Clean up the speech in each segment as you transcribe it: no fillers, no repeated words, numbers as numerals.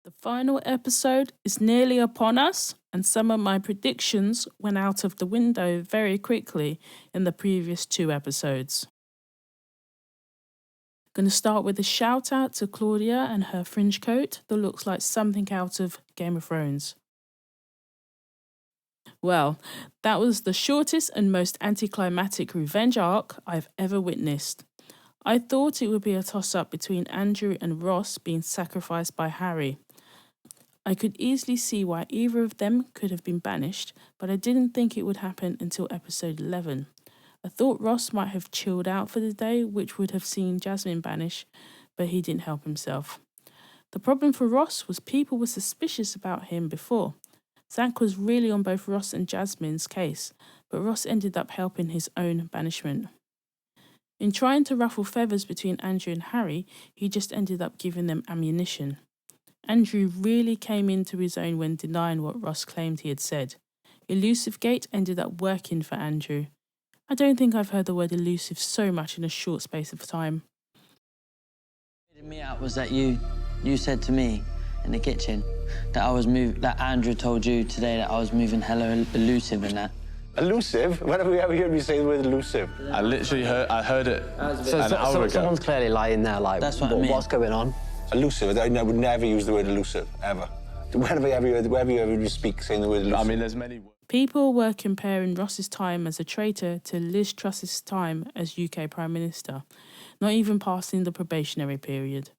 The final episode is nearly upon us, and some of my predictions went out of the window very quickly in the previous two episodes. Going to start with a shout out to Claudia and her fringe coat that looks like something out of Game of Thrones. Well, that was the shortest and most anticlimactic revenge arc I've ever witnessed. I thought it would be a toss-up between Andrew and Ross being sacrificed by Harry. I could easily see why either of them could have been banished, but I didn't think it would happen until episode 11. I thought Ross might have chilled out for the day, which would have seen Jasmine banished, but he didn't help himself. The problem for Ross was people were suspicious about him before. Zach was really on both Ross and Jasmine's case, but Ross ended up helping his own banishment. In trying to ruffle feathers between Andrew and Harry, he just ended up giving them ammunition. Andrew really came into his own when denying what Ross claimed he had said. Elusive Gate ended up working for Andrew. I don't think I've heard the word elusive so much in a short space of time. What me out was that you said to me in the kitchen that Andrew told you today that I was moving hella elusive and that. Elusive? When have we ever heard me say the word elusive? I heard it an hour ago. Someone's clearly lying there, like, that's what I mean. What's going on? Elusive? I would never use the word elusive, ever. When have you ever speak saying the word elusive? I mean, there's many words. People were comparing Ross's time as a traitor to Liz Truss's time as UK Prime Minister, not even passing the probationary period.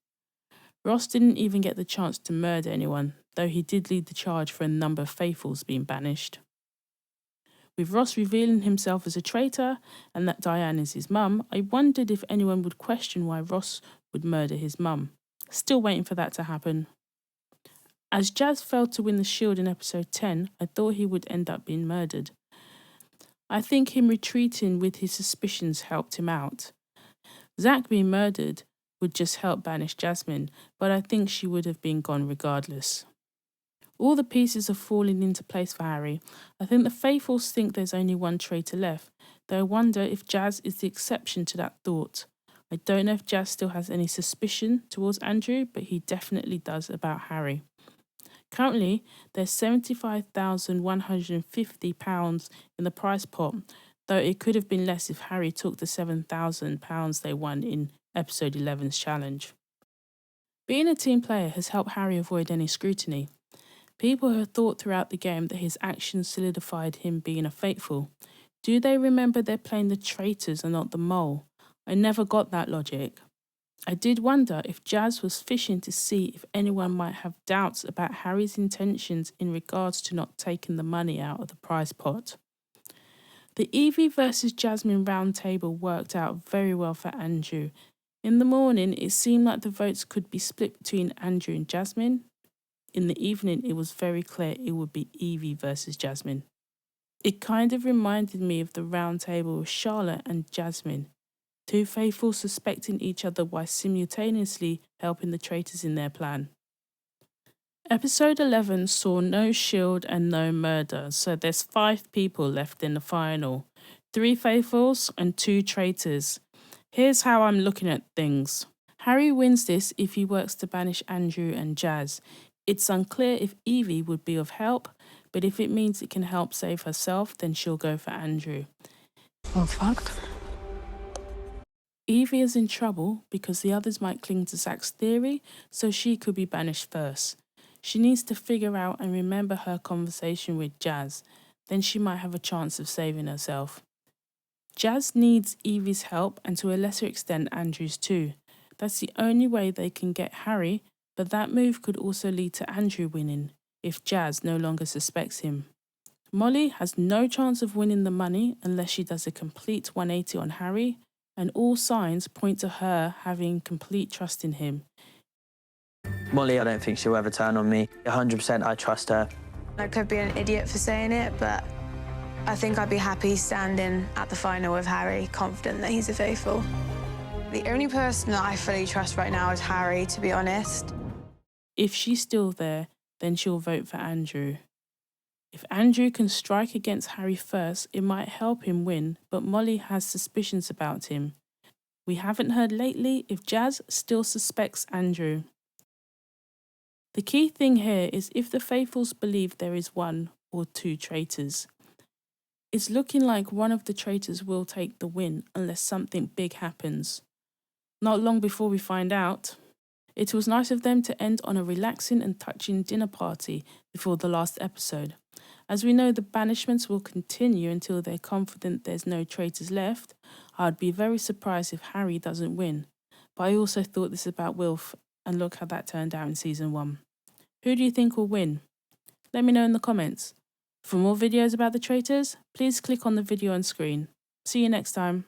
Ross didn't even get the chance to murder anyone, though he did lead the charge for a number of faithfuls being banished. With Ross revealing himself as a traitor and that Diane is his mum, I wondered if anyone would question why Ross would murder his mum. Still waiting for that to happen. As Jazz failed to win the shield in episode 10, I thought he would end up being murdered. I think him retreating with his suspicions helped him out. Zach being murdered would just help banish Jasmine, but I think she would have been gone regardless. All the pieces are falling into place for Harry. I think the faithfuls think there's only one traitor left, though I wonder if Jazz is the exception to that thought. I don't know if Jazz still has any suspicion towards Andrew, but he definitely does about Harry. Currently, there's £75,150 in the prize pot, though it could have been less if Harry took the £7,000 they won in episode 11's challenge. Being a team player has helped Harry avoid any scrutiny. People have thought throughout the game that his actions solidified him being a faithful. Do they remember they're playing the traitors and not the mole? I never got that logic. I did wonder if Jazz was fishing to see if anyone might have doubts about Harry's intentions in regards to not taking the money out of the prize pot. The Evie versus Jasmine round table worked out very well for Andrew. In the morning, it seemed like the votes could be split between Andrew and Jasmine. In the evening, it was very clear it would be Evie versus Jasmine. It kind of reminded me of the round table with Charlotte and Jasmine. Two faithfuls suspecting each other while simultaneously helping the traitors in their plan. Episode 11 saw no shield and no murder, so there's 5 people left in the final. 3 faithfuls and 2 traitors. Here's how I'm looking at things. Harry wins this if he works to banish Andrew and Jazz. It's unclear if Evie would be of help, but if it means it can help save herself, then she'll go for Andrew. Well, fucked. Evie is in trouble because the others might cling to Zach's theory, so she could be banished first. She needs to figure out and remember her conversation with Jazz, then she might have a chance of saving herself. Jazz needs Evie's help and to a lesser extent Andrew's too. That's the only way they can get Harry, but that move could also lead to Andrew winning, if Jazz no longer suspects him. Molly has no chance of winning the money unless she does a complete 180 on Harry, and all signs point to her having complete trust in him. Molly, I don't think she'll ever turn on me. 100% I trust her. I could be an idiot for saying it, but I think I'd be happy standing at the final with Harry, confident that he's a faithful. The only person that I fully trust right now is Harry, to be honest. If she's still there, then she'll vote for Andrew. If Andrew can strike against Harry first, it might help him win, but Molly has suspicions about him. We haven't heard lately if Jazz still suspects Andrew. The key thing here is if the faithfuls believe there is one or two traitors. It's looking like one of the traitors will take the win unless something big happens. Not long before we find out. It was nice of them to end on a relaxing and touching dinner party before the last episode. As we know, the banishments will continue until they're confident there's no traitors left. I'd be very surprised if Harry doesn't win. But I also thought this about Wilf, and look how that turned out in season 1. Who do you think will win? Let me know in the comments. For more videos about the traitors, please click on the video on screen. See you next time.